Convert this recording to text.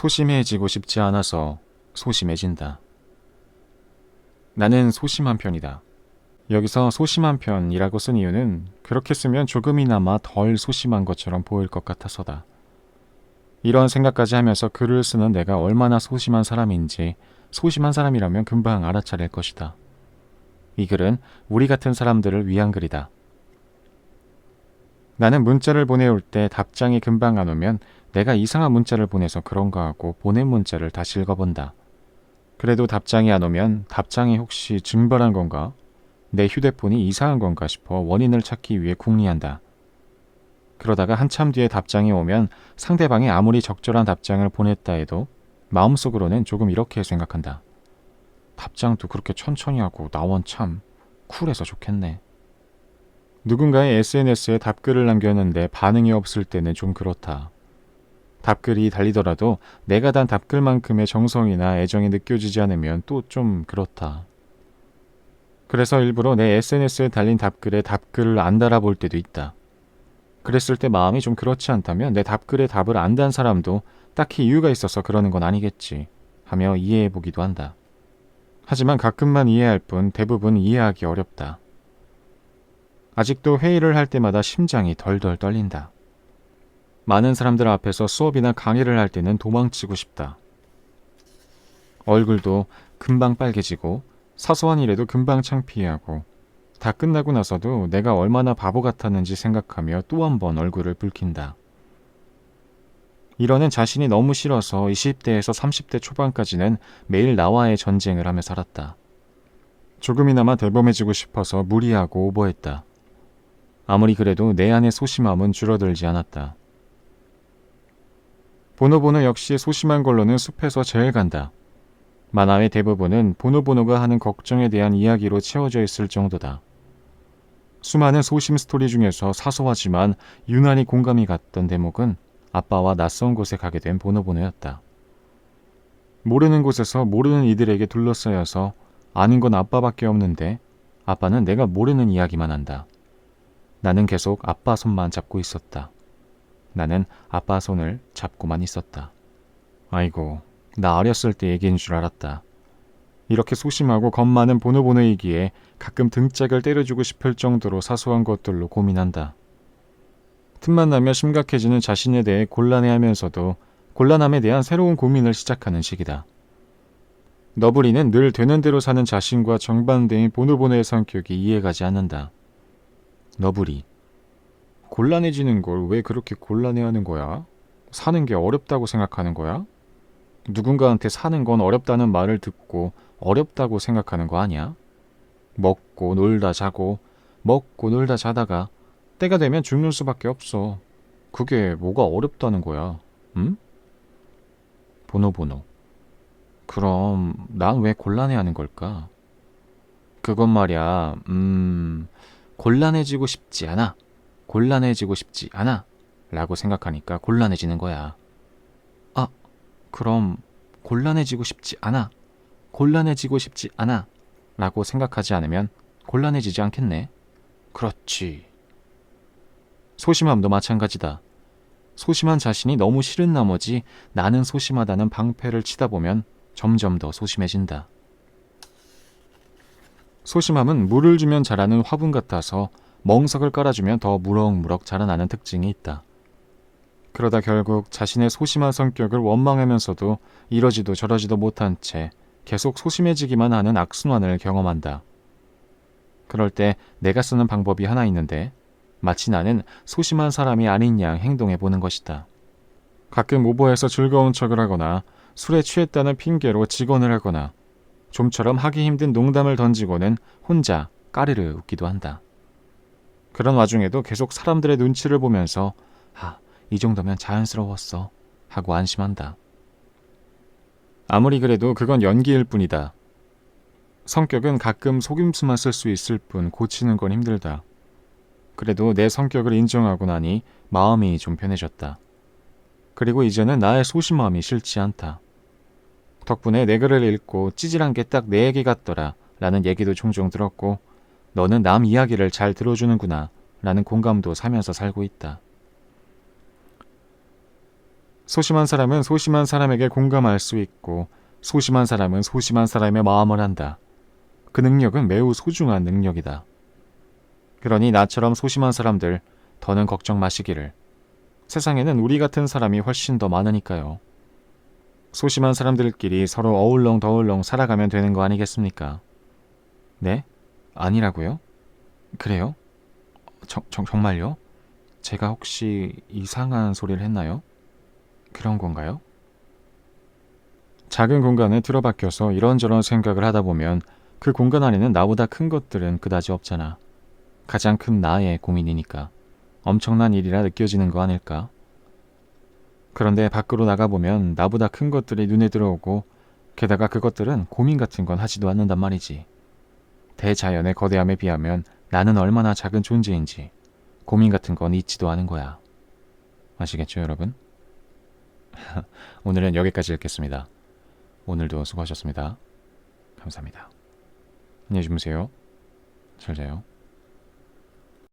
소심해지고 싶지 않아서 소심해진다. 나는 소심한 편이다. 여기서 소심한 편이라고 쓴 이유는 그렇게 쓰면 조금이나마 덜 소심한 것처럼 보일 것 같아서다. 이런 생각까지 하면서 글을 쓰는 내가 얼마나 소심한 사람인지 소심한 사람이라면 금방 알아차릴 것이다. 이 글은 우리 같은 사람들을 위한 글이다. 나는 문자를 보내올 때 답장이 금방 안 오면 내가 이상한 문자를 보내서 그런가 하고 보낸 문자를 다시 읽어본다. 그래도 답장이 안 오면 답장이 혹시 증발한 건가? 내 휴대폰이 이상한 건가 싶어 원인을 찾기 위해 궁리한다. 그러다가 한참 뒤에 답장이 오면 상대방이 아무리 적절한 답장을 보냈다 해도 마음속으로는 조금 이렇게 생각한다. 답장도 그렇게 천천히 하고 나원 참 쿨해서 좋겠네. 누군가의 SNS에 답글을 남겼는데 반응이 없을 때는 좀 그렇다. 답글이 달리더라도 내가 단 답글만큼의 정성이나 애정이 느껴지지 않으면 또 좀 그렇다. 그래서 일부러 내 SNS에 달린 답글에 답글을 안 달아볼 때도 있다. 그랬을 때 마음이 좀 그렇지 않다면 내 답글에 답을 안 단 사람도 딱히 이유가 있어서 그러는 건 아니겠지 하며 이해해보기도 한다. 하지만 가끔만 이해할 뿐 대부분 이해하기 어렵다. 아직도 회의를 할 때마다 심장이 덜덜 떨린다. 많은 사람들 앞에서 수업이나 강의를 할 때는 도망치고 싶다. 얼굴도 금방 빨개지고 사소한 일에도 금방 창피해하고 다 끝나고 나서도 내가 얼마나 바보 같았는지 생각하며 또 한 번 얼굴을 붉힌다. 이러는 자신이 너무 싫어서 20대에서 30대 초반까지는 매일 나와의 전쟁을 하며 살았다. 조금이나마 대범해지고 싶어서 무리하고 오버했다. 아무리 그래도 내 안의 소심함은 줄어들지 않았다. 보노보노 역시 소심한 걸로는 숲에서 제일 간다. 만화의 대부분은 보노보노가 하는 걱정에 대한 이야기로 채워져 있을 정도다. 수많은 소심 스토리 중에서 사소하지만 유난히 공감이 갔던 대목은 아빠와 낯선 곳에 가게 된 보노보노였다. 모르는 곳에서 모르는 이들에게 둘러싸여서 아는 건 아빠밖에 없는데 아빠는 내가 모르는 이야기만 한다. 나는 계속 아빠 손만 잡고 있었다. 나는 아빠 손을 잡고만 있었다. 아이고, 나 어렸을 때 얘기인 줄 알았다. 이렇게 소심하고 겁 많은 보노보노이기에 가끔 등짝을 때려주고 싶을 정도로 사소한 것들로 고민한다. 틈만 나면 심각해지는 자신에 대해 곤란해하면서도 곤란함에 대한 새로운 고민을 시작하는 시기다. 너브리는 늘 되는 대로 사는 자신과 정반대인 보노보노의 성격이 이해가지 않는다. 너브리, 곤란해지는 걸 왜 그렇게 곤란해하는 거야? 사는 게 어렵다고 생각하는 거야? 누군가한테 사는 건 어렵다는 말을 듣고 어렵다고 생각하는 거 아니야? 먹고 놀다 자고 먹고 놀다 자다가 때가 되면 죽는 수밖에 없어. 그게 뭐가 어렵다는 거야? 응? 보노보노, 그럼 난 왜 곤란해하는 걸까? 그건 말이야, 곤란해지고 싶지 않아. 곤란해지고 싶지 않아. 라고 생각하니까 곤란해지는 거야. 아, 그럼 곤란해지고 싶지 않아. 곤란해지고 싶지 않아. 라고 생각하지 않으면 곤란해지지 않겠네. 그렇지. 소심함도 마찬가지다. 소심한 자신이 너무 싫은 나머지 나는 소심하다는 방패를 치다 보면 점점 더 소심해진다. 소심함은 물을 주면 자라는 화분 같아서 멍석을 깔아주면 더 무럭무럭 자라나는 특징이 있다. 그러다 결국 자신의 소심한 성격을 원망하면서도 이러지도 저러지도 못한 채 계속 소심해지기만 하는 악순환을 경험한다. 그럴 때 내가 쓰는 방법이 하나 있는데 마치 나는 소심한 사람이 아닌 양 행동해보는 것이다. 가끔 오버해서 즐거운 척을 하거나 술에 취했다는 핑계로 직언을 하거나 좀처럼 하기 힘든 농담을 던지고는 혼자 까르르 웃기도 한다. 그런 와중에도 계속 사람들의 눈치를 보면서 이 정도면 자연스러웠어 하고 안심한다. 아무리 그래도 그건 연기일 뿐이다. 성격은 가끔 속임수만 쓸 수 있을 뿐 고치는 건 힘들다. 그래도 내 성격을 인정하고 나니 마음이 좀 편해졌다. 그리고 이제는 나의 소심함이 싫지 않다. 덕분에 내 글을 읽고 찌질한 게 딱 내 얘기 같더라 라는 얘기도 종종 들었고 너는 남 이야기를 잘 들어주는구나 라는 공감도 사면서 살고 있다. 소심한 사람은 소심한 사람에게 공감할 수 있고 소심한 사람은 소심한 사람의 마음을 안다. 그 능력은 매우 소중한 능력이다. 그러니 나처럼 소심한 사람들 더는 걱정 마시기를. 세상에는 우리 같은 사람이 훨씬 더 많으니까요. 소심한 사람들끼리 서로 어울렁더울렁 살아가면 되는 거 아니겠습니까? 네? 아니라고요? 그래요? 정말요? 제가 혹시 이상한 소리를 했나요? 그런 건가요? 작은 공간에 틀어박혀서 이런저런 생각을 하다 보면 그 공간 안에는 나보다 큰 것들은 그다지 없잖아. 가장 큰 나의 고민이니까. 엄청난 일이라 느껴지는 거 아닐까? 그런데 밖으로 나가보면 나보다 큰 것들이 눈에 들어오고 게다가 그것들은 고민 같은 건 하지도 않는단 말이지. 대자연의 거대함에 비하면 나는 얼마나 작은 존재인지 고민 같은 건 있지도 않은 거야. 아시겠죠, 여러분? 오늘은 여기까지 읽겠습니다. 오늘도 수고하셨습니다. 감사합니다. 안녕히 주무세요. 잘 자요.